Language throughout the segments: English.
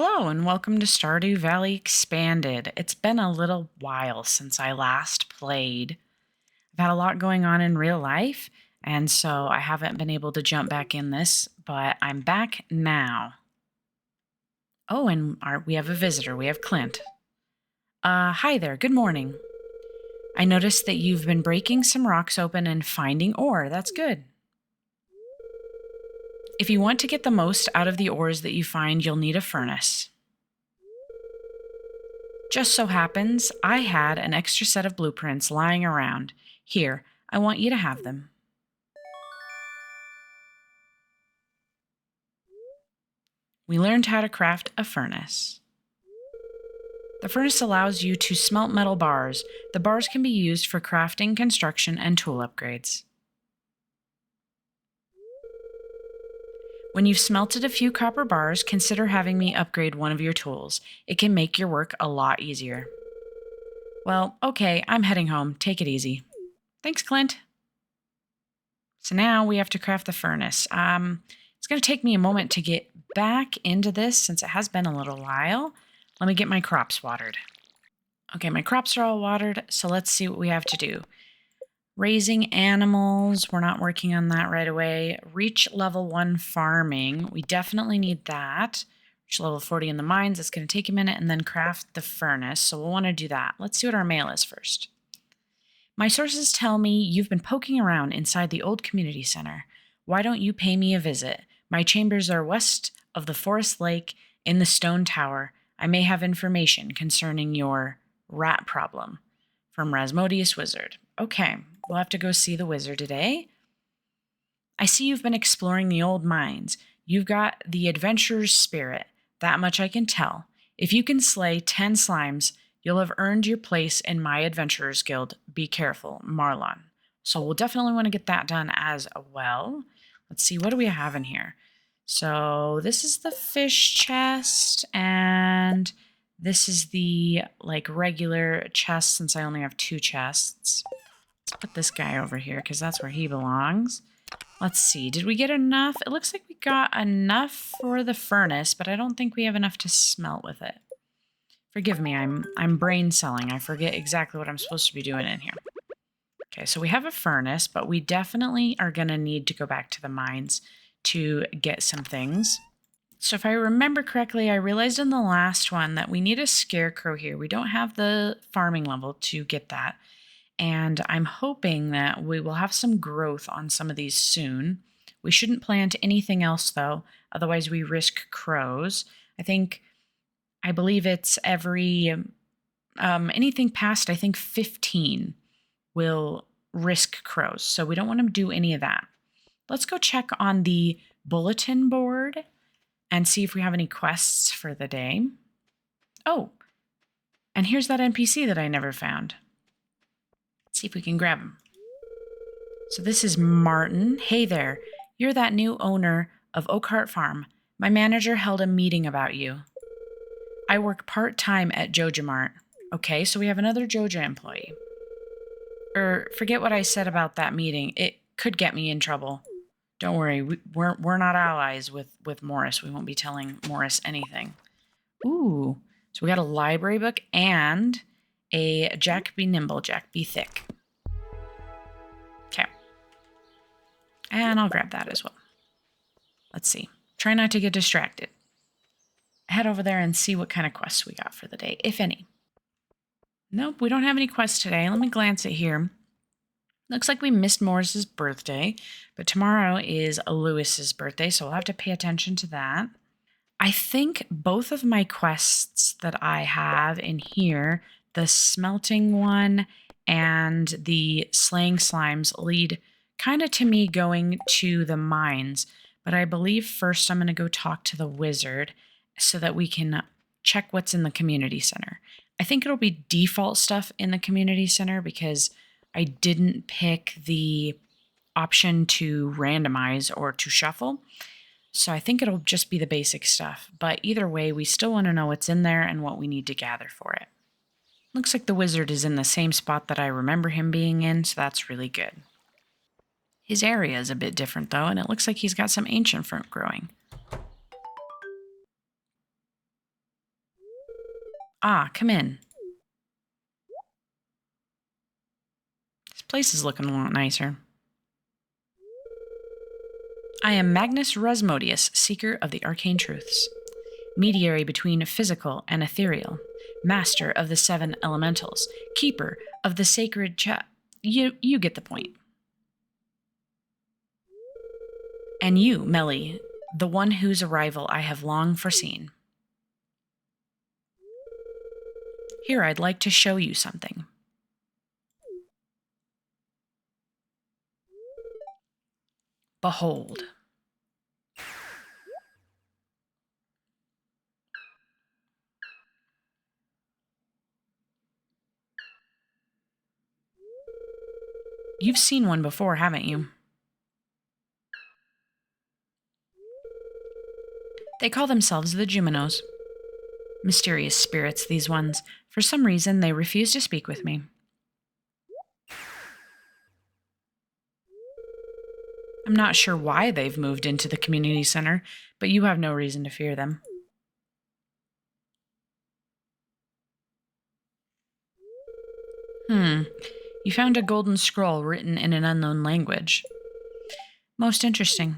Hello and welcome to Stardew Valley Expanded. It's been a little while since I last played. I've had a lot going on in real life, and so I haven't been able to jump back in this, but I'm back now. Oh, and we have a visitor. We have Clint. Hi there. Good morning. I noticed that you've been breaking some rocks open and finding ore. That's good. If you want to get the most out of the ores that you find, you'll need a furnace. Just so happens I had an extra set of blueprints lying around. Here, I want you to have them. We learned how to craft a furnace. The furnace allows you to smelt metal bars. The bars can be used for crafting, construction, and tool upgrades. When you've smelted a few copper bars, consider having me upgrade one of your tools. It can make your work a lot easier. Well, okay, I'm heading home. Take it easy. Thanks, Clint. So now we have to craft the furnace. It's going to take me a moment to get back into this since it has been a little while. Let me get my crops watered. Okay, my crops are all watered, so let's see what we have to do. Raising animals, we're not working on that right away. Reach level 1 farming, we definitely need that. Reach level 40 in the mines, it's going to take a minute, and then craft the furnace, so we'll want to do that. Let's see what our mail is first. My sources tell me you've been poking around inside the old community center. Why don't you pay me a visit? My chambers are west of the forest lake in the stone tower. I may have information concerning your rat problem. From Rasmodius Wizard. Okay, we'll have to go see the wizard today. I see you've been exploring the old mines. You've got the adventurer's spirit. That much I can tell. If you can slay 10 slimes, you'll have earned your place in my adventurer's guild. Be careful, Marlon. So we'll definitely want to get that done as well. Let's see, what do we have in here? So this is the fish chest, and this is the regular chest since I only have 2 chests. Let's put this guy over here because that's where he belongs. Let's see, did we get enough? It looks like we got enough for the furnace, but I don't think we have enough to smelt with it. Forgive me, I'm brain celling. I forget exactly what I'm supposed to be doing in here. Okay, so we have a furnace, but we definitely are going to need to go back to the mines to get some things. So if I remember correctly, I realized in the last one that we need a scarecrow here. We don't have the farming level to get that. And I'm hoping that we will have some growth on some of these soon. We shouldn't plant anything else though, otherwise we risk crows. I believe it's every, anything past, I think 15 will risk crows. So we don't want to do any of that. Let's go check on the bulletin board and see if we have any quests for the day. Oh, and here's that NPC that I never found. Let's see if we can grab him. So this is Martin. Hey there, you're that new owner of Oakhart Farm. My manager held a meeting about you. I work part-time at Joja Mart. Okay, so we have another Joja employee. Forget what I said about that meeting. It could get me in trouble. Don't worry, we're not allies with Morris. We won't be telling Morris anything. Ooh, so we got a library book and a Jack Be Nimble, Jack Be Thick. Okay. And I'll grab that as well. Let's see. Try not to get distracted. Head over there and see what kind of quests we got for the day, if any. Nope, we don't have any quests today. Let me glance at here. Looks like we missed Morris's birthday, but tomorrow is Lewis's birthday, so we'll have to pay attention to that. I think both of my quests that I have in here, the smelting one and the slaying slimes, lead kind of to me going to the mines, but I believe first I'm going to go talk to the wizard so that we can check what's in the community center. I think it'll be default stuff in the community center because I didn't pick the option to randomize or to shuffle. So I think it'll just be the basic stuff. But either way, we still want to know what's in there and what we need to gather for it. Looks like the wizard is in the same spot that I remember him being in, so that's really good. His area is a bit different though, and it looks like he's got some ancient fruit growing. Ah, come in. This place is looking a lot nicer. I am Magnus Rasmodius, seeker of the arcane truths, mediary between physical and ethereal, master of the 7 elementals, keeper of the sacred You get the point. And you, Melly, the one whose arrival I have long foreseen. Here, I'd like to show you something. Behold. You've seen one before, haven't you? They call themselves the Juminos. Mysterious spirits, these ones. For some reason, they refuse to speak with me. I'm not sure why they've moved into the community center, but you have no reason to fear them. You found a golden scroll written in an unknown language. Most interesting.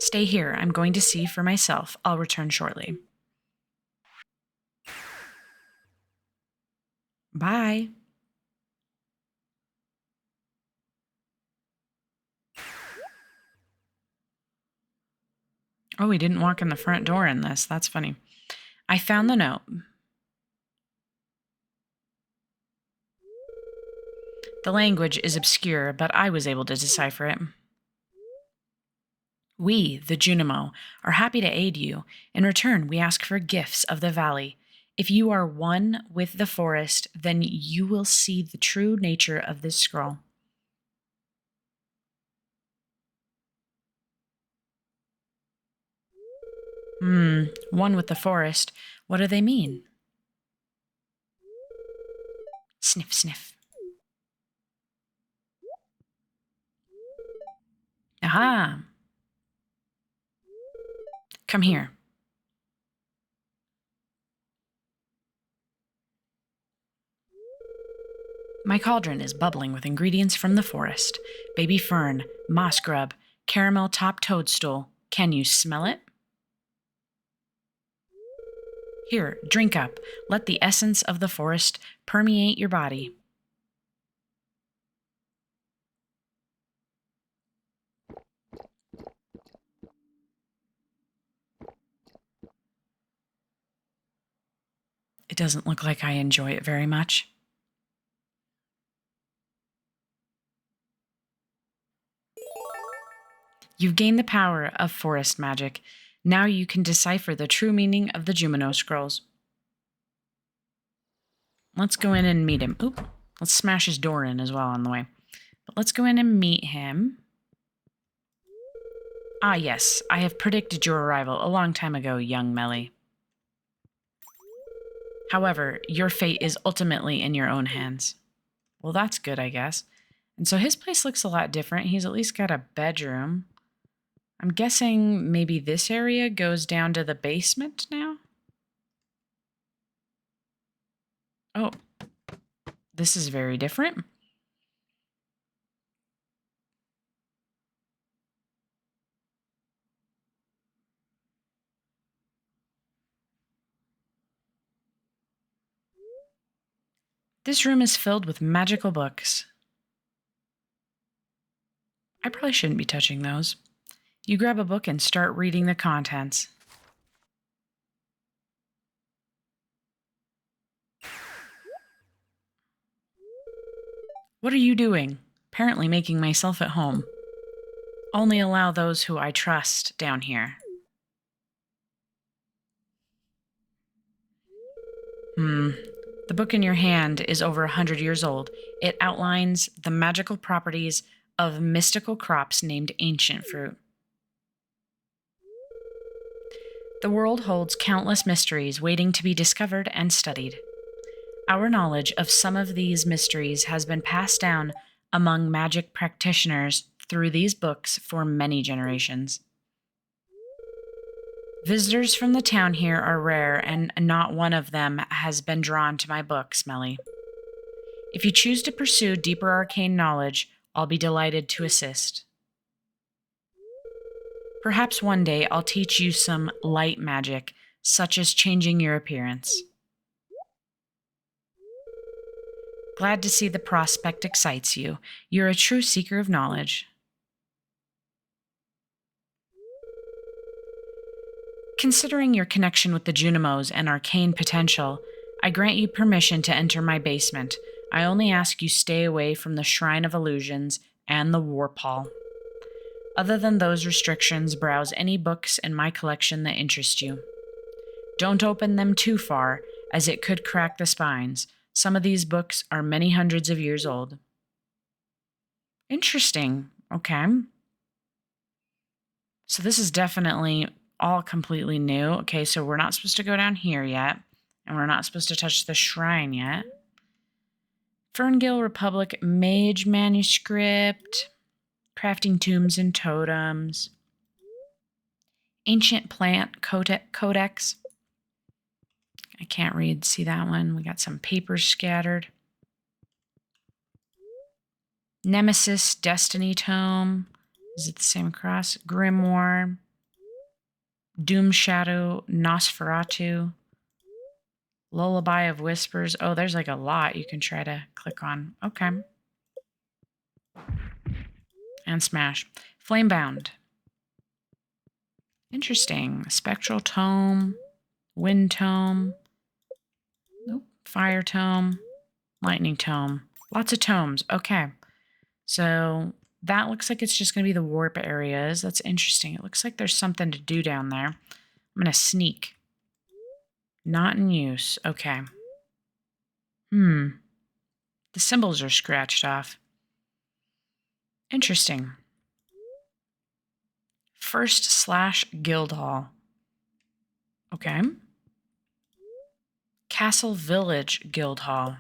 Stay here. I'm going to see for myself. I'll return shortly. Bye. Oh, we didn't walk in the front door in this. That's funny. I found the note. The language is obscure, but I was able to decipher it. We, the Junimo, are happy to aid you. In return, we ask for gifts of the valley. If you are one with the forest, then you will see the true nature of this scroll. One with the forest. What do they mean? Sniff, sniff. Aha! Come here. My cauldron is bubbling with ingredients from the forest. Baby fern, moss grub, caramel top toadstool. Can you smell it? Here, drink up. Let the essence of the forest permeate your body. It doesn't look like I enjoy it very much. You've gained the power of forest magic. Now you can decipher the true meaning of the Jumino scrolls. Let's go in and meet him. Oop, let's smash his door in as well on the way. But let's go in and meet him. Ah, yes, I have predicted your arrival a long time ago, young Melly. However, your fate is ultimately in your own hands. Well, that's good, I guess. And so his place looks a lot different. He's at least got a bedroom. I'm guessing maybe this area goes down to the basement now? Oh, this is very different. This room is filled with magical books. I probably shouldn't be touching those. You grab a book and start reading the contents. What are you doing? Apparently making myself at home. Only allow those who I trust down here. The book in your hand is over 100 years old. It outlines the magical properties of mystical crops named ancient fruit. The world holds countless mysteries waiting to be discovered and studied. Our knowledge of some of these mysteries has been passed down among magic practitioners through these books for many generations. Visitors from the town here are rare, and not one of them has been drawn to my book, Smelly. If you choose to pursue deeper arcane knowledge, I'll be delighted to assist. Perhaps one day I'll teach you some light magic, such as changing your appearance. Glad to see the prospect excites you. You're a true seeker of knowledge. Considering your connection with the Junimos and arcane potential, I grant you permission to enter my basement. I only ask you stay away from the Shrine of Illusions and the Warp Hall. Other than those restrictions, browse any books in my collection that interest you. Don't open them too far, as it could crack the spines. Some of these books are many hundreds of years old. Interesting. Okay. So this is definitely all completely new. Okay, so we're not supposed to go down here yet, and we're not supposed to touch the shrine yet. Ferngill Republic Mage Manuscript, Crafting Tombs and Totems, Ancient Plant Codex. I can't read, see that one. We got some papers scattered. Nemesis Destiny Tome. Is it the same across? Grimoire. Doom Shadow Nosferatu. Lullaby of Whispers. Oh, there's like a lot you can try to click on. Okay. And smash. Flamebound. Interesting. Spectral Tome. Wind Tome. Nope. Fire Tome. Lightning Tome. Lots of tomes. Okay. So that looks like it's just going to be the warp areas. That's interesting. It looks like there's something to do down there. I'm going to sneak. Not in use. Okay. The symbols are scratched off. Interesting. First/Guild Hall. Okay. Castle Village Guild Hall.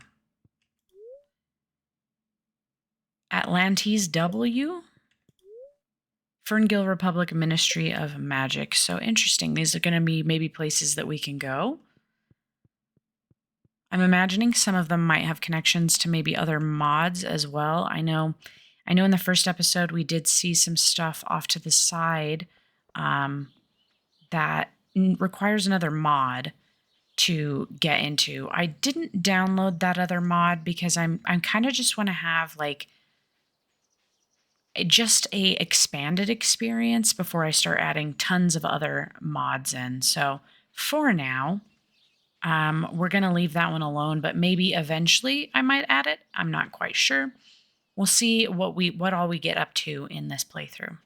Atlantis W. Ferngill Republic Ministry of Magic. So interesting. These are going to be maybe places that we can go. I'm imagining some of them might have connections to maybe other mods as well. I know in the first episode we did see some stuff off to the side that requires another mod to get into. I didn't download that other mod because I'm kind of just want to have like just a expanded experience before I start adding tons of other mods in. So for now, we're going to leave that one alone, but maybe eventually I might add it. I'm not quite sure. We'll see what all we get up to in this playthrough.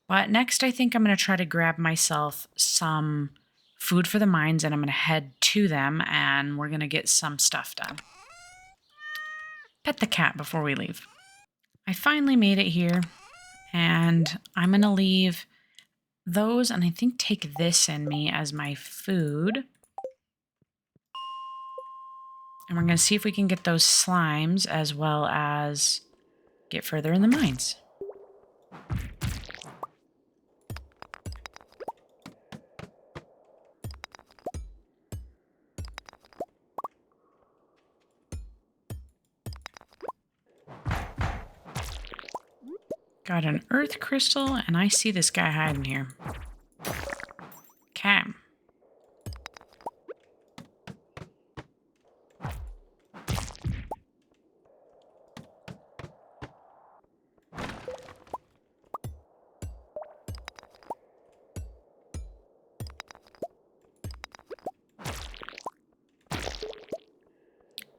But next, I think I'm going to try to grab myself some food for the mines, and I'm going to head to them, and we're going to get some stuff done. Pet the cat before we leave. I finally made it here, and I'm going to leave those, and I think take this in me as my food. And we're going to see if we can get those slimes as well as get further in the mines. Got an earth crystal, and I see this guy hiding here. Okay.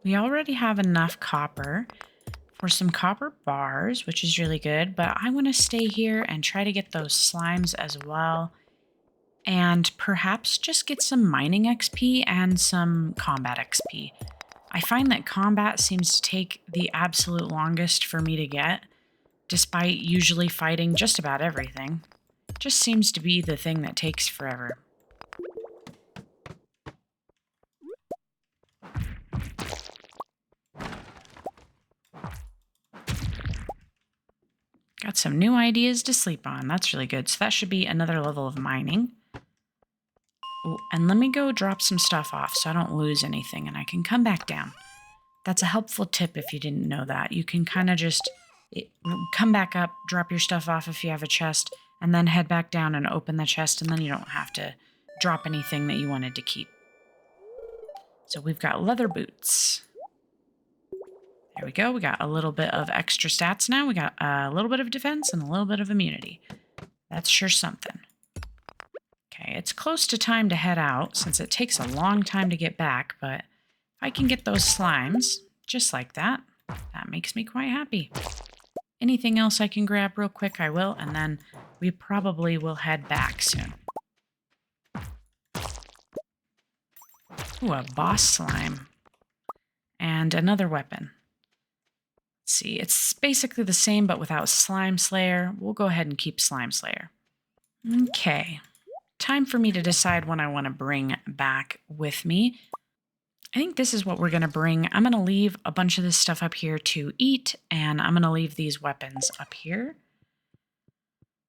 We already have enough copper for some copper bars, which is really good, but I want to stay here and try to get those slimes as well, and perhaps just get some mining XP and some combat XP. I find that combat seems to take the absolute longest for me to get, despite usually fighting just about everything. It just seems to be the thing that takes forever. Got some new ideas to sleep on. That's really good. So that should be another level of mining. Ooh, and let me go drop some stuff off so I don't lose anything and I can come back down. That's a helpful tip if you didn't know that. You can kind of just come back up, drop your stuff off if you have a chest, and then head back down and open the chest, and then you don't have to drop anything that you wanted to keep. So we've got leather boots. There we go. We got a little bit of extra stats now. We got a little bit of defense and a little bit of immunity. That's sure something. Okay, it's close to time to head out since it takes a long time to get back, but if I can get those slimes just like that, that makes me quite happy. Anything else I can grab real quick, I will, and then we probably will head back soon. Ooh, a boss slime. And another weapon. Let's see, it's basically the same but without Slime Slayer. We'll go ahead and keep Slime Slayer. Okay. Time for me to decide what I want to bring back with me. I think this is what we're going to bring. I'm going to leave a bunch of this stuff up here to eat, and I'm going to leave these weapons up here.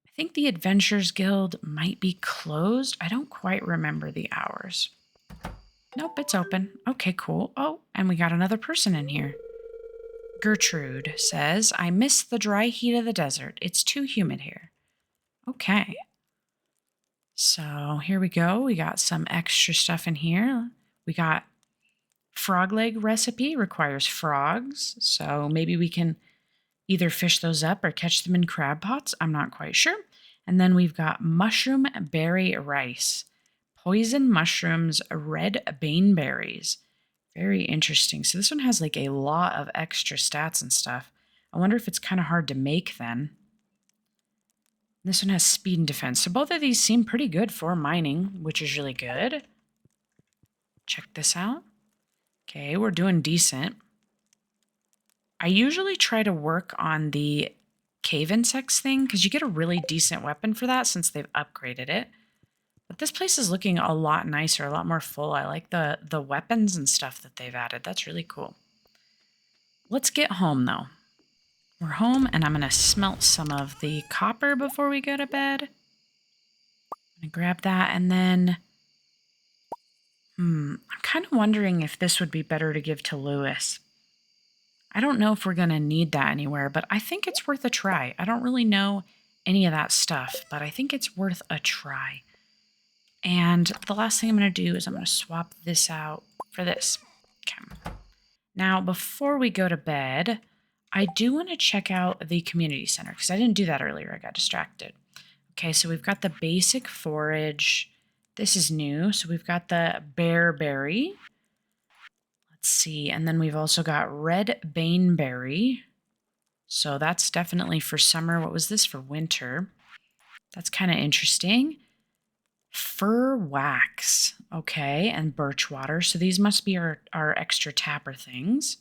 I think the Adventurers Guild might be closed. I don't quite remember the hours. Nope, it's open. Okay, cool. Oh, and we got another person in here. Gertrude says, I miss the dry heat of the desert. It's too humid here. Okay. So here we go. We got some extra stuff in here. We got frog leg recipe, requires frogs. So maybe we can either fish those up or catch them in crab pots. I'm not quite sure. And then we've got mushroom berry rice, poison mushrooms, red baneberries. Very interesting. So this one has like a lot of extra stats and stuff. I wonder if it's kind of hard to make then. This one has speed and defense. So both of these seem pretty good for mining, which is really good. Check this out. Okay, we're doing decent. I usually try to work on the cave insects thing because you get a really decent weapon for that since they've upgraded it. But this place is looking a lot nicer, a lot more full. I like the weapons and stuff that they've added. That's really cool. Let's get home though. We're home, and I'm going to smelt some of the copper before we go to bed. I'm going to grab that, and then... I'm kind of wondering if this would be better to give to Lewis. I don't know if we're going to need that anywhere, but I think it's worth a try. I don't really know any of that stuff, but I think it's worth a try. And the last thing I'm going to do is I'm going to swap this out for this. Okay. Now, before we go to bed... I do want to check out the community center because I didn't do that earlier. I got distracted. Okay, so we've got the basic forage. This is new. So we've got the bearberry. Let's see. And then we've also got red baneberry. So that's definitely for summer. What was this for winter? That's kind of interesting. Fir wax. Okay, and birch water. So these must be our extra tapper things.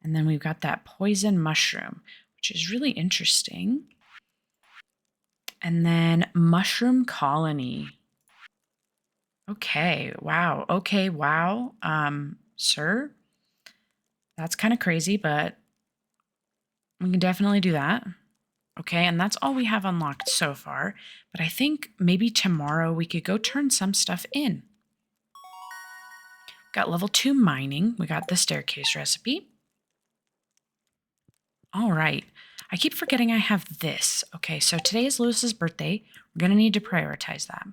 And then we've got that poison mushroom, which is really interesting. And then mushroom colony. Okay, wow. Okay, wow. Sir, that's kind of crazy, but we can definitely do that. Okay, and that's all we have unlocked so far. But I think maybe tomorrow we could go turn some stuff in. Got level 2 mining. We got the staircase recipe. All right. I keep forgetting I have this. Okay, so today is Lewis's birthday. We're going to need to prioritize that.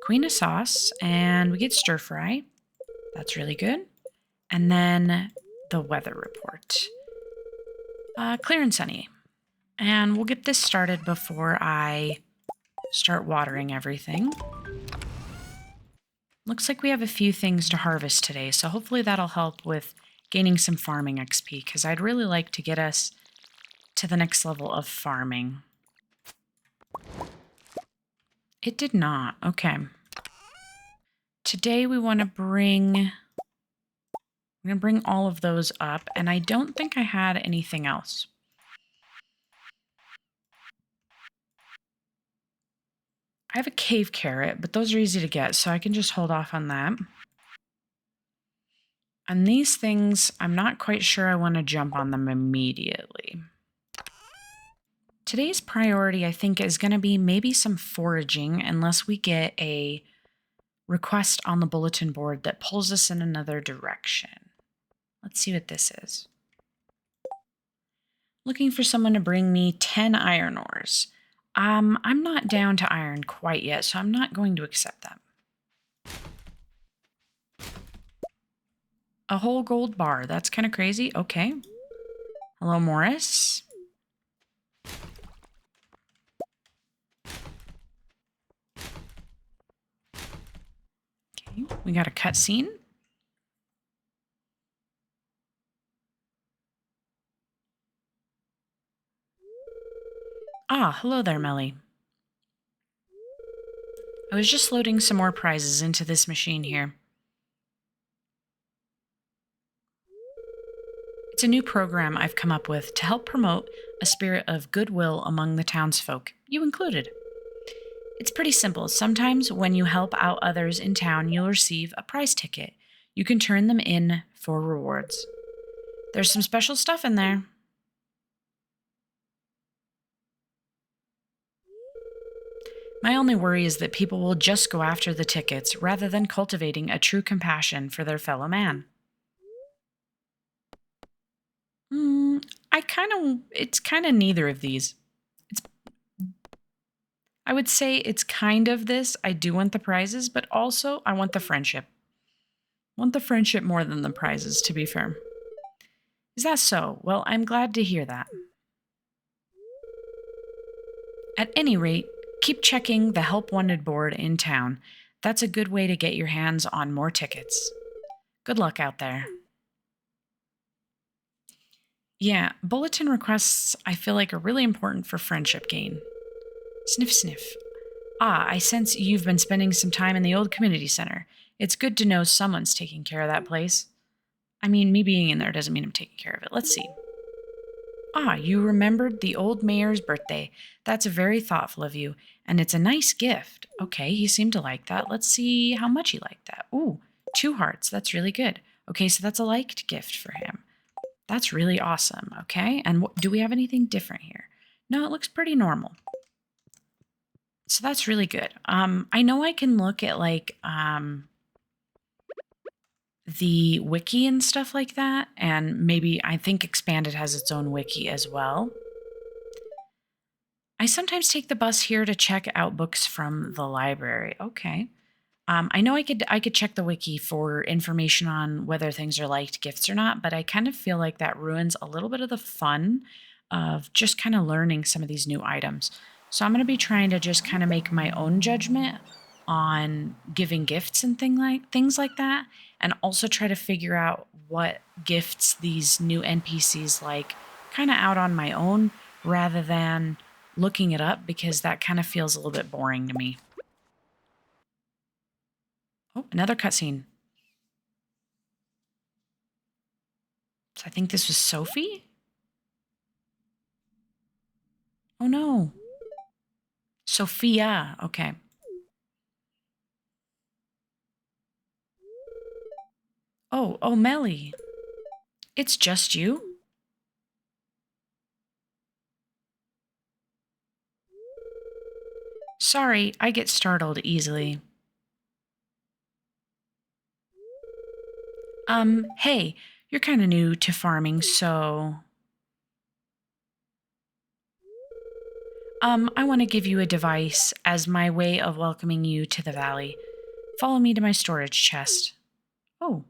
Queen of sauce, and we get stir fry. That's really good. And then the weather report. Clear and sunny. And we'll get this started before I start watering everything. Looks like we have a few things to harvest today, so hopefully that'll help with gaining some farming XP, because I'd really like to get us to the next level of farming. It did not. Okay. Today we want to bring... I'm going to bring all of those up, and I don't think I had anything else. I have a cave carrot, but those are easy to get, so I can just hold off on that. And these things, I'm not quite sure I want to jump on them immediately. Today's priority, I think, is going to be maybe some foraging, unless we get a request on the bulletin board that pulls us in another direction. Let's see what this is. Looking for someone to bring me 10 iron ores. I'm not down to iron quite yet, so I'm not going to accept that. A whole gold bar. That's kind of crazy. Okay. Hello, Morris. Okay, we got a cutscene. Ah, hello there, Melly. I was just loading some more prizes into this machine here. It's a new program I've come up with to help promote a spirit of goodwill among the townsfolk, you included. It's pretty simple. Sometimes when you help out others in town, you'll receive a prize ticket. You can turn them in for rewards. There's some special stuff in there. My only worry is that people will just go after the tickets rather than cultivating a true compassion for their fellow man. It's kind of neither of these. I would say it's kind of this. I do want the prizes, but also I want the friendship. Want the friendship more than the prizes, to be fair. Is that so? Well, I'm glad to hear that. At any rate, keep checking the Help Wanted board in town. That's a good way to get your hands on more tickets. Good luck out there. Yeah, bulletin requests I feel like are really important for friendship gain. Sniff, sniff. Ah, I sense you've been spending some time in the old community center. It's good to know someone's taking care of that place. I mean, me being in there doesn't mean I'm taking care of it. Let's see. Ah, you remembered the old mayor's birthday. That's very thoughtful of you, and it's a nice gift. Okay, he seemed to like that. Let's see how much he liked that. Ooh, 2 hearts. That's really good. Okay, so that's a liked gift for him. That's really awesome. Okay, and do we have anything different here? No, it looks pretty normal. So that's really good. I know I can look at like the wiki and stuff like that, and maybe I think Expanded has its own wiki as well. I sometimes take the bus here to check out books from the library. Okay. I know I could check the wiki for information on whether things are liked gifts or not, but I kind of feel like that ruins a little bit of the fun of just kind of learning some of these new items. So I'm going to be trying to just kind of make my own judgment on giving gifts and things like that, and also try to figure out what gifts these new NPCs like kind of out on my own rather than looking it up, because that kind of feels a little bit boring to me. Oh, another cutscene. So I think this was Sophie? Oh no. Sophia. Okay. Oh, Melly. It's just you? Sorry, I get startled easily. Hey, you're kind of new to farming, so... I want to give you a device as my way of welcoming you to the valley. Follow me to my storage chest. Oh.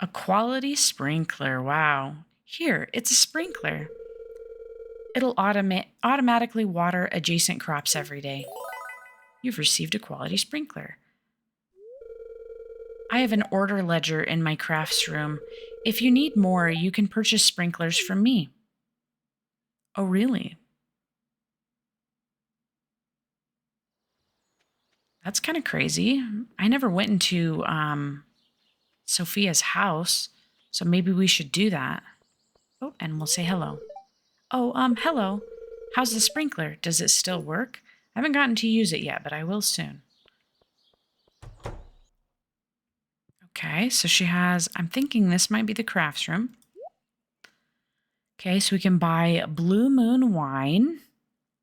A quality sprinkler, wow. Here, it's a sprinkler. It'll automatically water adjacent crops every day. You've received a quality sprinkler. I have an order ledger in my crafts room. If you need more, you can purchase sprinklers from me. Oh, really? That's kind of crazy. I never went into Sophia's house, so maybe we should do that. Oh, and we'll say hello. Oh, hello. How's the sprinkler? Does it still work? I haven't gotten to use it yet, but I will soon. Okay, so she has, I'm thinking this might be the crafts room. Okay, so we can buy Blue Moon wine,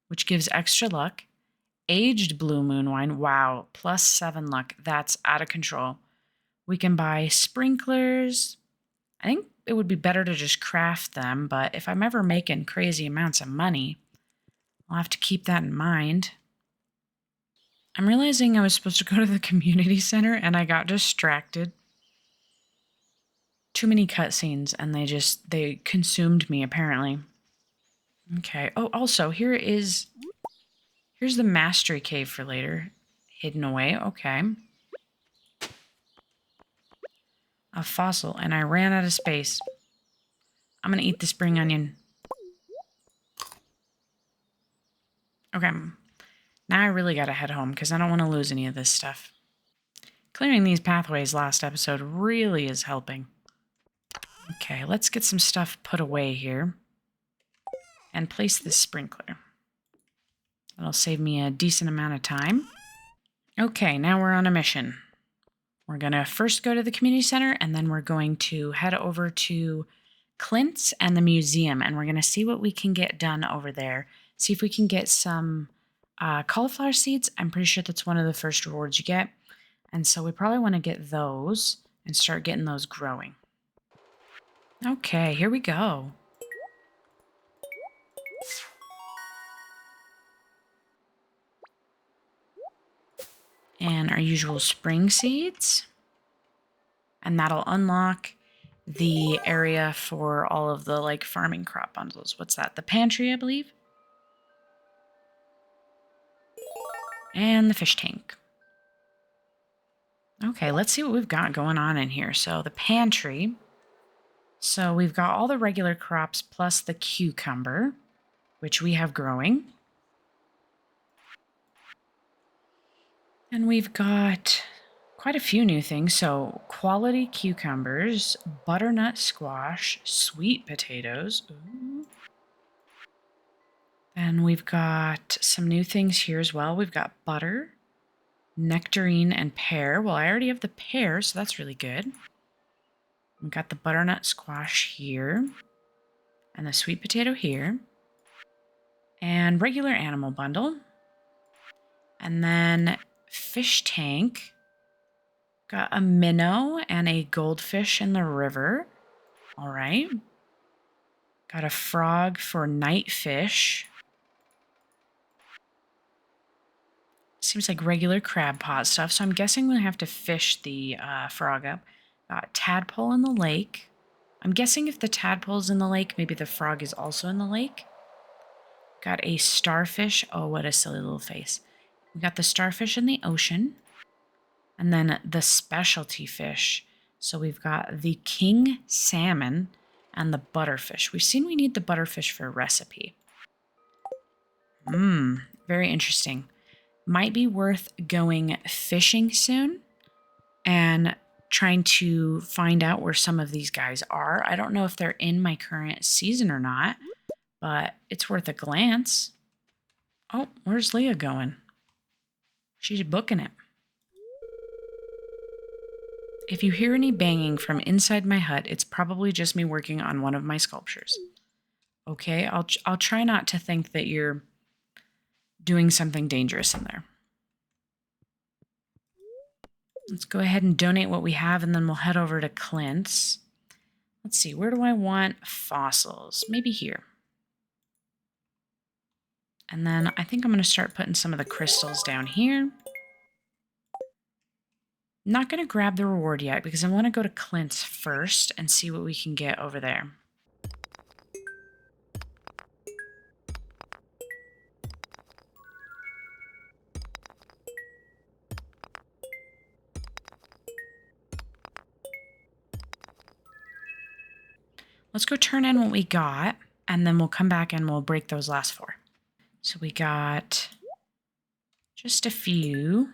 which gives extra luck. Aged Blue Moon wine, wow, +7 luck. That's out of control. We can buy sprinklers. I think it would be better to just craft them, but if I'm ever making crazy amounts of money, I'll have to keep that in mind. I'm realizing I was supposed to go to the community center and I got distracted. Too many cutscenes and they consumed me apparently. Okay. Oh, also here's the mastery cave for later. Hidden away. Okay. A fossil and I ran out of space. I'm going to eat the spring onion. Okay. Now I really got to head home because I don't want to lose any of this stuff. Clearing these pathways last episode really is helping. Okay, let's get some stuff put away here. And place this sprinkler. That'll save me a decent amount of time. Okay, now we're on a mission. We're going to first go to the community center, and then we're going to head over to Clint's and the museum, and we're going to see what we can get done over there. See if we can get some cauliflower seeds. I'm pretty sure that's one of the first rewards you get. And so we probably want to get those and start getting those growing. Okay, here we go. And our usual spring seeds. And that'll unlock the area for all of the like farming crop bundles. What's that? The pantry, I believe. And the fish tank. Okay, let's see what we've got going on in here. So the pantry. So we've got all the regular crops plus the cucumber, which we have growing. And we've got quite a few new things. So quality cucumbers, butternut squash, sweet potatoes. Ooh. And we've got some new things here as well. We've got butter, nectarine, and pear. Well, I already have the pear, so that's really good. We've got the butternut squash here. And the sweet potato here. And regular animal bundle. And then fish tank. Got a minnow and a goldfish in the river. All right. Got a frog for night fish. Seems like regular crab pot stuff, so I'm guessing we'll have to fish the frog up. Got tadpole in the lake. I'm guessing if the tadpole's in the lake, maybe the frog is also in the lake. Got a starfish. Oh, what a silly little face. We got the starfish in the ocean. And then the specialty fish. So we've got the king salmon and the butterfish. We've seen we need the butterfish for a recipe. Very interesting. Might be worth going fishing soon and trying to find out where some of these guys are. I don't know if they're in my current season or not, but it's worth a glance. Oh, where's Leah going? She's booking it. If you hear any banging from inside my hut, it's probably just me working on one of my sculptures. Okay, I'll try not to think that you're doing something dangerous in there. Let's go ahead and donate what we have, and then we'll head over to Clint's. Let's see, where do I want fossils? Maybe here. And then I think I'm going to start putting some of the crystals down here. Not going to grab the reward yet because I want to go to Clint's first and see what we can get over there. Let's go turn in what we got, and then we'll come back and we'll break those last 4. So we got just a few.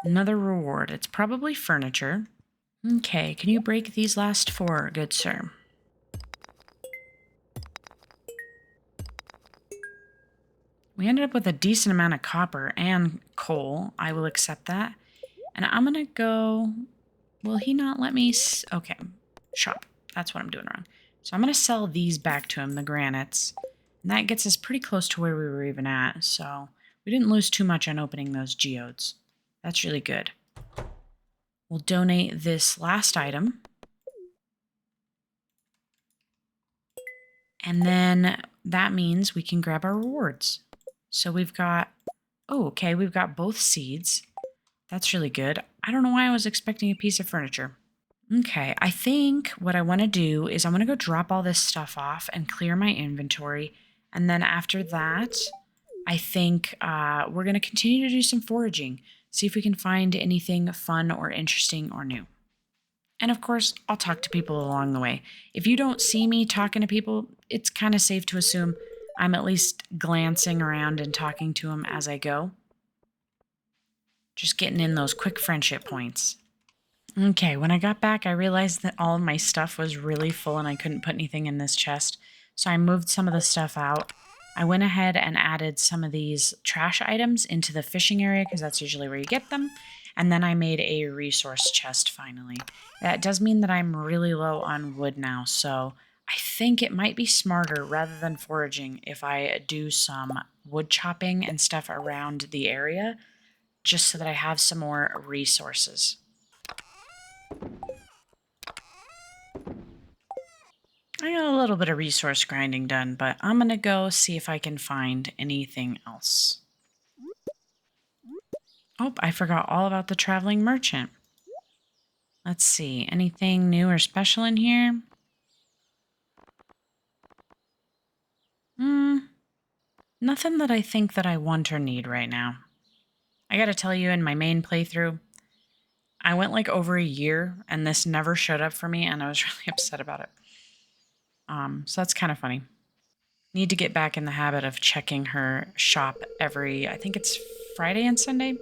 Another reward. It's probably furniture. Okay, can you break these last 4, good sir? We ended up with a decent amount of copper and coal. I will accept that. And I'm going to go Will he not let me... Okay, shop. That's what I'm doing wrong. So I'm going to sell these back to him, the granites. And that gets us pretty close to where we were even at. So we didn't lose too much on opening those geodes. That's really good. We'll donate this last item. And then that means we can grab our rewards. So we've got... Oh, okay, we've got both seeds. That's really good. I don't know why I was expecting a piece of furniture. Okay, I think what I want to do is I'm going to go drop all this stuff off and clear my inventory. And then after that, I think we're going to continue to do some foraging. See if we can find anything fun or interesting or new. And of course, I'll talk to people along the way. If you don't see me talking to people, it's kind of safe to assume I'm at least glancing around and talking to them as I go. Just getting in those quick friendship points. Okay, when I got back, I realized that all of my stuff was really full and I couldn't put anything in this chest. So I moved some of the stuff out. I went ahead and added some of these trash items into the fishing area because that's usually where you get them. And then I made a resource chest finally. That does mean that I'm really low on wood now, so I think it might be smarter rather than foraging if I do some wood chopping and stuff around the area just so that I have some more resources. I got a little bit of resource grinding done, but I'm going to go see if I can find anything else. Oh, I forgot all about the traveling merchant. Let's see, anything new or special in here? Nothing that I think that I want or need right now. I gotta tell you, in my main playthrough, I went like over a year and this never showed up for me and I was really upset about it. So that's kind of funny. Need to get back in the habit of checking her shop every, I think it's Friday and Sunday.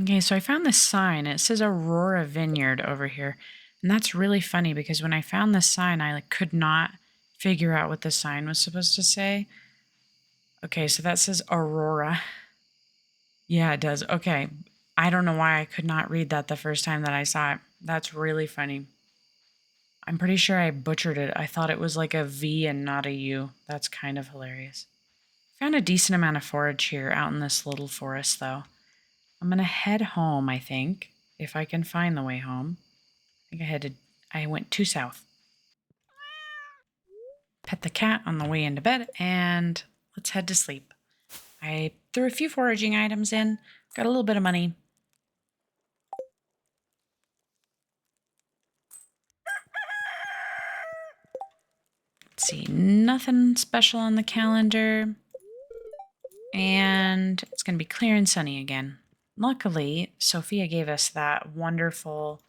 Okay, so I found this sign. It says Aurora Vineyard over here. And that's really funny because when I found this sign, I could not figure out what the sign was supposed to say. Okay, so that says Aurora. Yeah, it does. Okay. I don't know why I could not read that the first time that I saw it. That's really funny. I'm pretty sure I butchered it. I thought it was like a V and not a U. That's kind of hilarious. Found a decent amount of forage here out in this little forest, though. I'm going to head home, I think, if I can find the way home. I think I went too south. Pet the cat on the way into bed, and let's head to sleep. I threw a few foraging items in, got a little bit of money. Let's see, nothing special on the calendar. And it's going to be clear and sunny again. Luckily, Sophia gave us that wonderful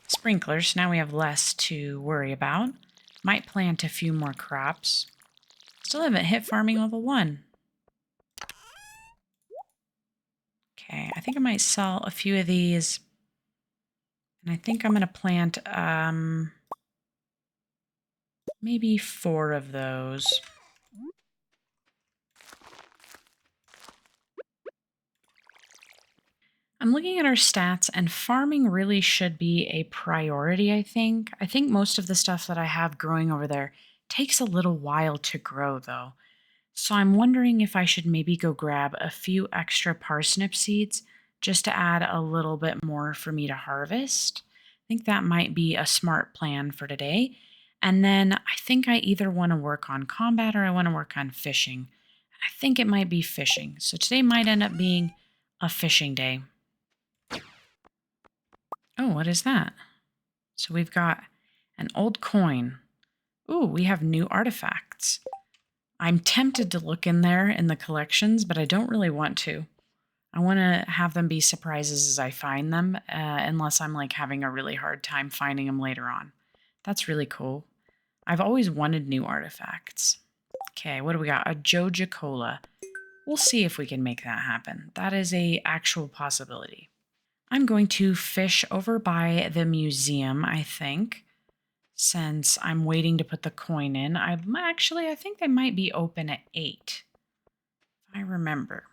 sprinkler, so now we have less to worry about. Might plant a few more crops. Still haven't hit farming level 1. Okay, I think I might sell a few of these. And I think I'm going to plant maybe 4 of those. I'm looking at our stats, and farming really should be a priority, I think. I think most of the stuff that I have growing over there takes a little while to grow, though. So I'm wondering if I should maybe go grab a few extra parsnip seeds just to add a little bit more for me to harvest. I think that might be a smart plan for today. And then I think I either want to work on combat or I want to work on fishing. I think it might be fishing. So today might end up being a fishing day. Oh, what is that? So we've got an old coin. Ooh, we have new artifacts. I'm tempted to look in there in the collections, but I don't really want to. I want to have them be surprises as I find them, unless I'm like having a really hard time finding them later on. That's really cool. I've always wanted new artifacts. Okay, what do we got? A Joja Cola. We'll see if we can make that happen. That is a actual possibility. I'm going to fish over by the museum, I think, since I'm waiting to put the coin in. I think they might be open at 8. I remember.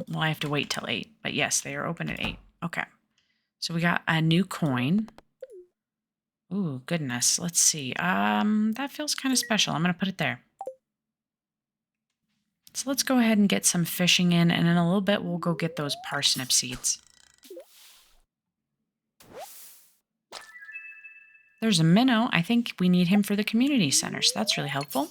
Well, I have to wait till 8, but yes, they are open at 8. Okay. So we got a new coin. Ooh, goodness. Let's see. That feels kind of special. I'm going to put it there. So let's go ahead and get some fishing in, and in a little bit, we'll go get those parsnip seeds. There's a minnow. I think we need him for the community center, so that's really helpful.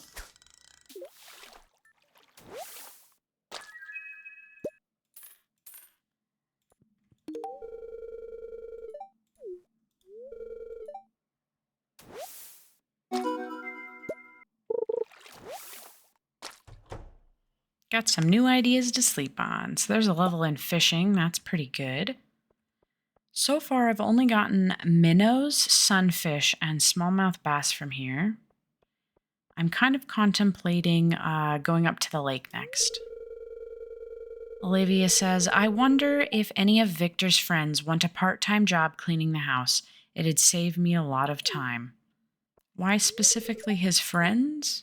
Got some new ideas to sleep on. So there's a level in fishing. That's pretty good. So far, I've only gotten minnows, sunfish, and smallmouth bass from here. I'm kind of contemplating going up to the lake next. Olivia says, I wonder if any of Victor's friends want a part-time job cleaning the house. It'd save me a lot of time. Why specifically his friends?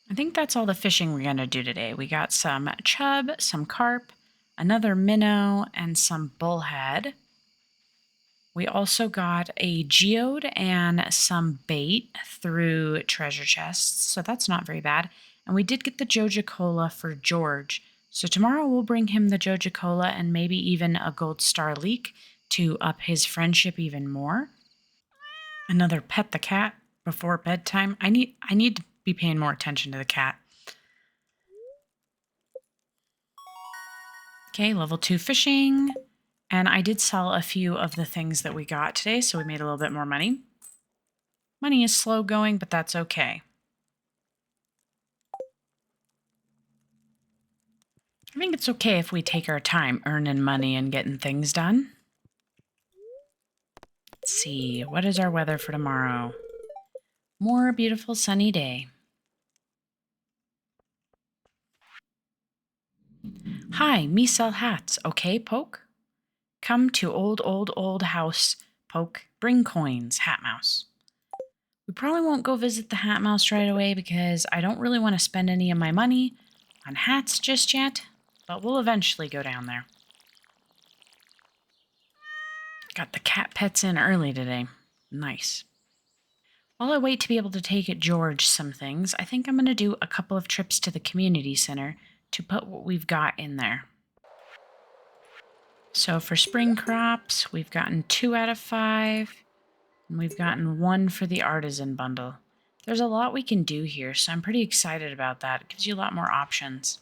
I think that's all the fishing we're going to do today. We got some chub, some carp, another minnow, and some bullhead. We also got a geode and some bait through treasure chests, so that's not very bad. And we did get the Joja Cola for George. So tomorrow we'll bring him the Joja Cola and maybe even a gold star leek to up his friendship even more. Another pet the cat before bedtime. I need to be paying more attention to the cat. Okay, level 2 fishing. And I did sell a few of the things that we got today, so we made a little bit more money. Money is slow going, but that's okay. I think it's okay if we take our time earning money and getting things done. Let's see, what is our weather for tomorrow? More beautiful sunny day. Hi, me sell hats, okay, Poke? Come to old house, Poke. Bring coins, Hat Mouse. We probably won't go visit the Hat Mouse right away because I don't really want to spend any of my money on hats just yet, but we'll eventually go down there. Got the cat pets in early today. Nice. While I wait to be able to take George some things, I think I'm going to do a couple of trips to the community center to put what we've got in there. So for spring crops, we've gotten 2 out of 5, and we've gotten 1 for the artisan bundle. There's a lot we can do here, so I'm pretty excited about that. It gives you a lot more options.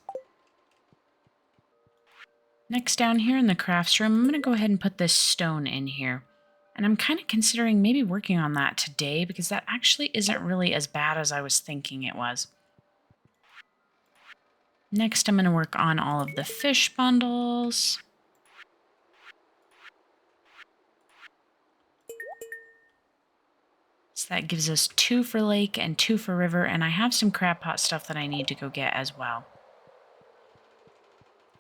Next, down here in the crafts room, I'm going to go ahead and put this stone in here. And I'm kind of considering maybe working on that today because that actually isn't really as bad as I was thinking it was. Next, I'm going to work on all of the fish bundles. So that gives us 2 for lake and 2 for river, and I have some crab pot stuff that I need to go get as well.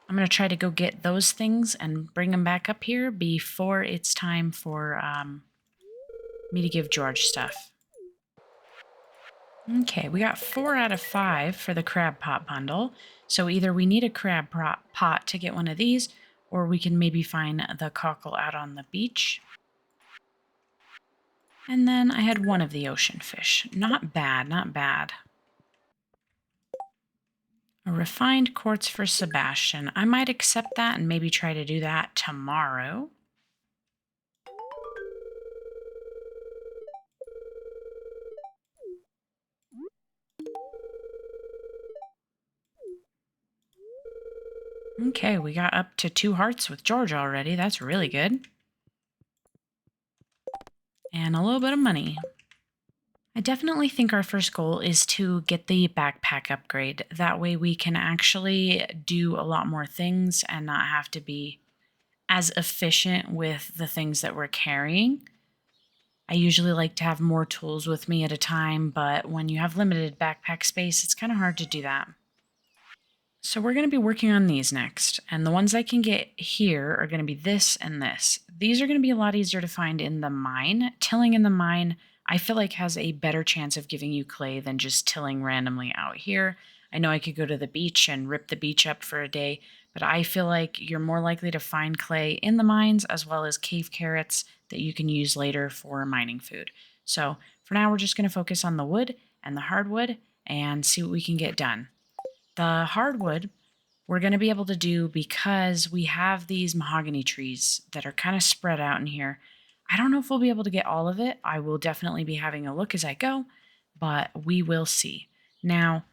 I'm going to try to go get those things and bring them back up here before it's time for me to give George stuff. Okay, we got 4 out of 5 for the crab pot bundle. So either we need a crab pot to get one of these, or we can maybe find the cockle out on the beach. And then I had 1 of the ocean fish. Not bad, not bad. A refined quartz for Sebastian. I might accept that and maybe try to do that tomorrow. Okay, we got up to 2 hearts with George already. That's really good. And a little bit of money. I definitely think our first goal is to get the backpack upgrade. That way we can actually do a lot more things and not have to be as efficient with the things that we're carrying. I usually like to have more tools with me at a time, but when you have limited backpack space, it's kind of hard to do that. So we're going to be working on these next, and the ones I can get here are going to be this and this. These are going to be a lot easier to find in the mine. Tilling in the mine, I feel like has a better chance of giving you clay than just tilling randomly out here. I know I could go to the beach and rip the beach up for a day, but I feel like you're more likely to find clay in the mines as well as cave carrots that you can use later for mining food. So for now, we're just going to focus on the wood and the hardwood and see what we can get done. The hardwood we're going to be able to do because we have these mahogany trees that are kind of spread out in here. I don't know if we'll be able to get all of it. I will definitely be having a look as I go, but we will see. Now,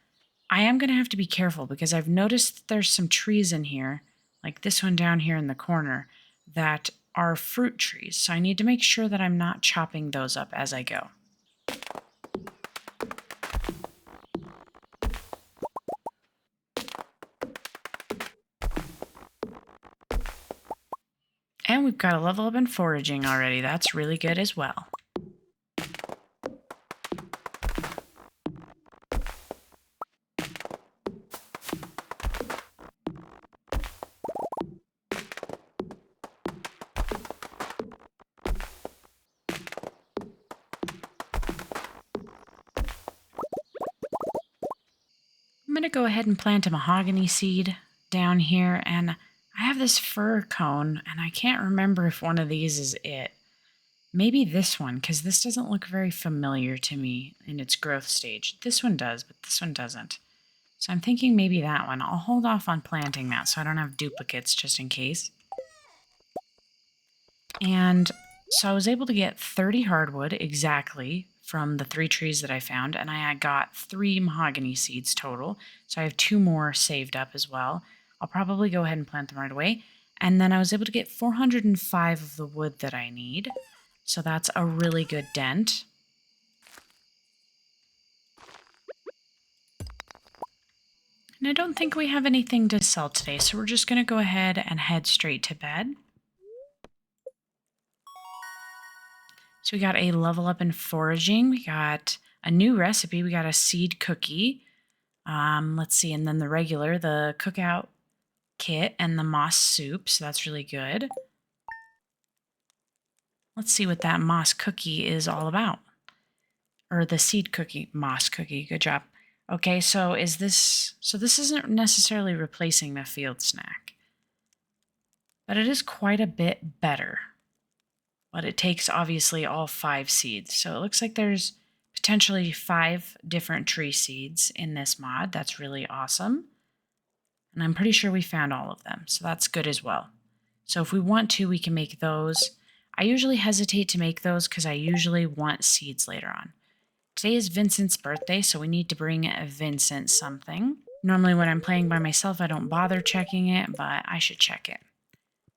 I am going to have to be careful because I've noticed that there's some trees in here, like this one down here in the corner, that are fruit trees. So I need to make sure that I'm not chopping those up as I go. And we've got a level up in foraging already. That's really good as well. I'm going to go ahead and plant a mahogany seed down here, and I have this fir cone, and I can't remember if one of these is it. Maybe this one, because this doesn't look very familiar to me in its growth stage. This one does, but this one doesn't. So I'm thinking maybe that one. I'll hold off on planting that so I don't have duplicates just in case. And so I was able to get 30 hardwood exactly from the 3 trees that I found, and I got 3 mahogany seeds total. So I have 2 more saved up as well. I'll probably go ahead and plant them right away. And then I was able to get 405 of the wood that I need. So that's a really good dent. And I don't think we have anything to sell today, so we're just going to go ahead and head straight to bed. So we got a level up in foraging. We got a new recipe. We got a seed cookie. Let's see, and then the regular, the cookout kit and the moss soup. So that's really good. Let's see what that moss cookie is all about. Or the seed cookie, moss cookie. Good job. Okay, so this isn't necessarily replacing the field snack, but it is quite a bit better. But it takes obviously all 5 seeds. So it looks like there's potentially 5 different tree seeds in this mod. That's really awesome. And I'm pretty sure we found all of them. So that's good as well. So if we want to, we can make those. I usually hesitate to make those because I usually want seeds later on. Today is Vincent's birthday, so we need to bring Vincent something. Normally when I'm playing by myself, I don't bother checking it, but I should check it.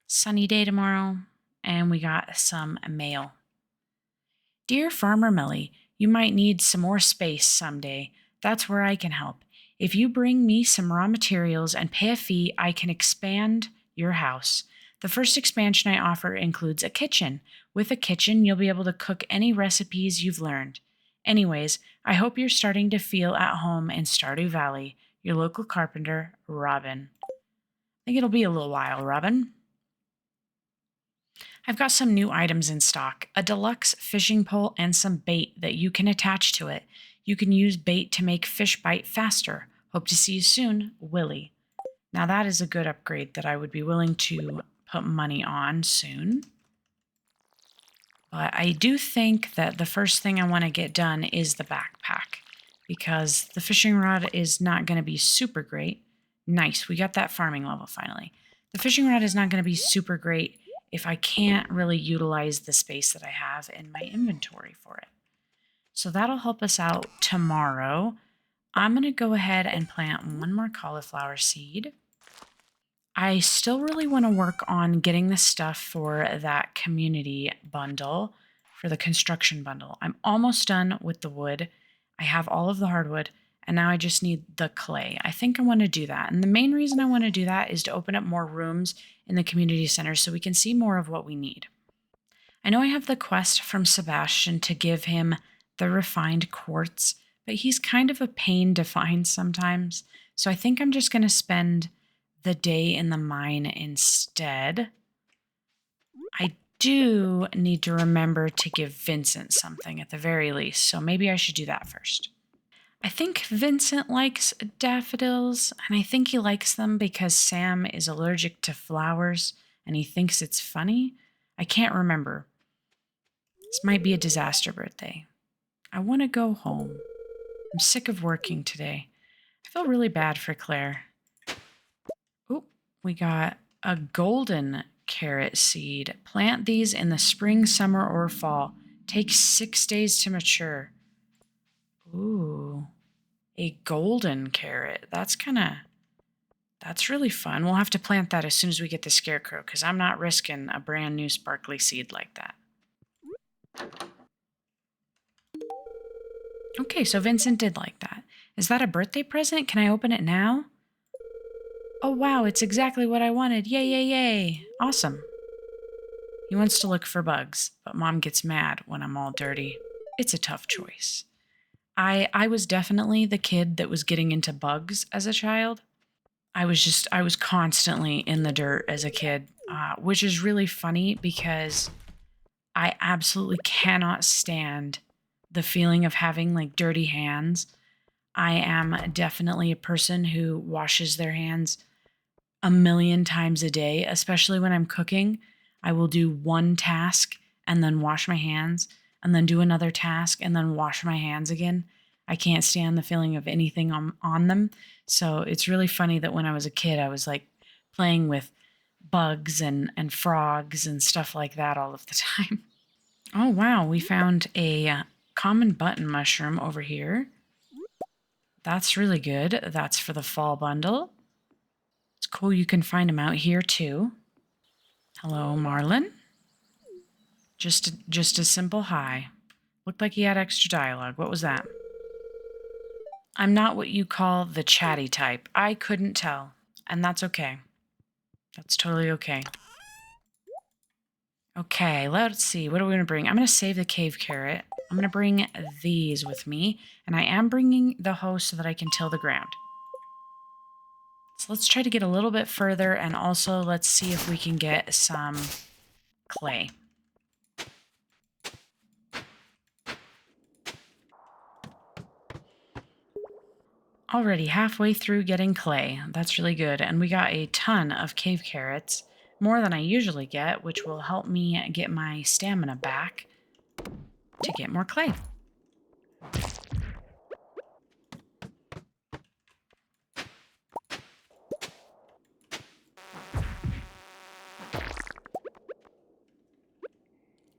Sunny day tomorrow. And we got some mail. Dear Farmer Melly, you might need some more space someday. That's where I can help. If you bring me some raw materials and pay a fee, I can expand your house. The first expansion I offer includes a kitchen. With a kitchen, you'll be able to cook any recipes you've learned. Anyways, I hope you're starting to feel at home in Stardew Valley. Your local carpenter, Robin. I think it'll be a little while, Robin. I've got some new items in stock, a deluxe fishing pole and some bait that you can attach to it. You can use bait to make fish bite faster. Hope to see you soon, Willie. Now that is a good upgrade that I would be willing to put money on soon. But I do think that the first thing I want to get done is the backpack, because the fishing rod is not going to be super great. Nice, we got that farming level finally. The fishing rod is not going to be super great if I can't really utilize the space that I have in my inventory for it. So that'll help us out tomorrow. I'm going to go ahead and plant 1 more cauliflower seed. I still really want to work on getting the stuff for that community bundle, for the construction bundle. I'm almost done with the wood. I have all of the hardwood, and now I just need the clay. I think I want to do that. And the main reason I want to do that is to open up more rooms in the community center so we can see more of what we need. I know I have the quest from Sebastian to give him the refined quartz, but he's kind of a pain to find sometimes. So I think I'm just going to spend the day in the mine instead. I do need to remember to give Vincent something at the very least, so maybe I should do that first. I think Vincent likes daffodils, and I think he likes them because Sam is allergic to flowers and he thinks it's funny. I can't remember. This might be a disaster birthday. I want to go home. I'm sick of working today. I feel really bad for Claire. Oh, we got a golden carrot seed. Plant these in the spring, summer, or fall. Takes 6 days to mature. Ooh, a golden carrot. That's really fun. We'll have to plant that as soon as we get the scarecrow because I'm not risking a brand new sparkly seed like that. Okay, so Vincent did like that. Is that a birthday present? Can I open it now? Oh, wow, it's exactly what I wanted. Yay, yay, yay. Awesome. He wants to look for bugs, but Mom gets mad when I'm all dirty. It's a tough choice. I was definitely the kid that was getting into bugs as a child. I was constantly in the dirt as a kid, which is really funny because I absolutely cannot stand the feeling of having like dirty hands. I am definitely a person who washes their hands a million times a day, especially when I'm cooking. I will do one task and then wash my hands and then do another task and then wash my hands again. I can't stand the feeling of anything on them. So it's really funny that when I was a kid, I was like playing with bugs and frogs and stuff like that all of the time. Oh, wow. We found a common button mushroom over here. That's really good. That's for the fall bundle. It's cool you can find them out here too. Hello, Marlin. Just a simple hi. Looked like he had extra dialogue. What was that? I'm not what you call the chatty type. I couldn't tell. And that's okay. That's totally okay. Okay, let's see. What are we going to bring? I'm going to save the cave carrot. I'm going to bring these with me. And I am bringing the hoe so that I can till the ground. So let's try to get a little bit further. And also let's see if we can get some clay. Already halfway through getting clay. That's really good. And we got a ton of cave carrots, more than I usually get, which will help me get my stamina back to get more clay.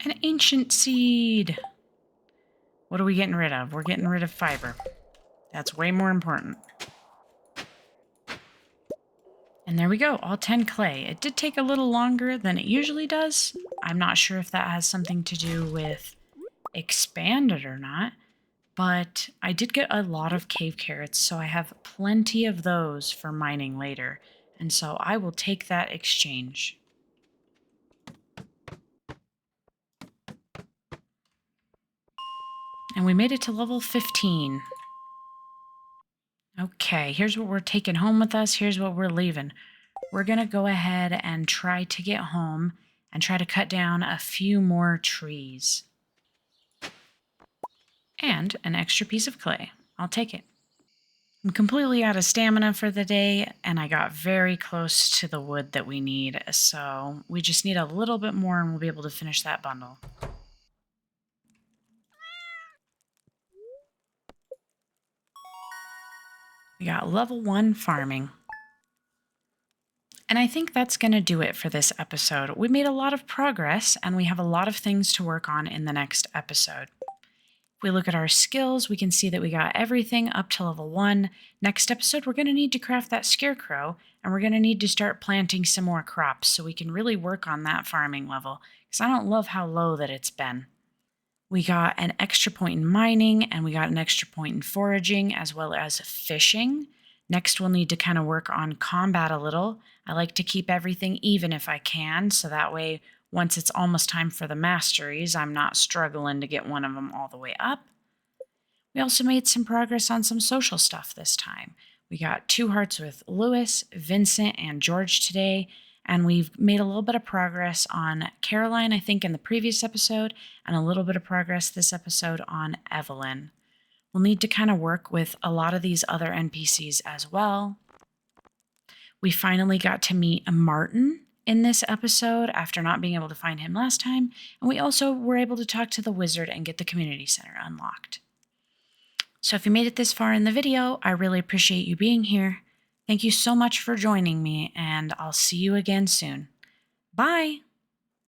An ancient seed. What are we getting rid of? We're getting rid of fiber. That's way more important. And there we go, all 10 clay. It did take a little longer than it usually does. I'm not sure if that has something to do with Expanded or not, but I did get a lot of cave carrots, so I have plenty of those for mining later. And so I will take that exchange. And we made it to level 15. Okay, here's what we're taking home with us. Here's what we're leaving. We're going to go ahead and try to get home and try to cut down a few more trees. And an extra piece of clay. I'll take it. I'm completely out of stamina for the day, and I got very close to the wood that we need, so we just need a little bit more and we'll be able to finish that bundle. We got level 1 farming. And I think that's going to do it for this episode. We made a lot of progress, and we have a lot of things to work on in the next episode. If we look at our skills, we can see that we got everything up to level 1. Next episode, we're going to need to craft that scarecrow, and we're going to need to start planting some more crops so we can really work on that farming level, because I don't love how low that it's been. We got an extra point in mining, and we got an extra point in foraging, as well as fishing. Next, we'll need to kind of work on combat a little. I like to keep everything even if I can, so that way, once it's almost time for the masteries, I'm not struggling to get one of them all the way up. We also made some progress on some social stuff this time. We got 2 hearts with Lewis, Vincent, and George today, and we've made a little bit of progress on Caroline, I think, in the previous episode, and a little bit of progress this episode on Evelyn. We'll need to kind of work with a lot of these other NPCs as well. We finally got to meet Martin in this episode after not being able to find him last time, and we also were able to talk to the wizard and get the community center unlocked. So if you made it this far in the video, I really appreciate you being here. Thank you so much for joining me, and I'll see you again soon. Bye!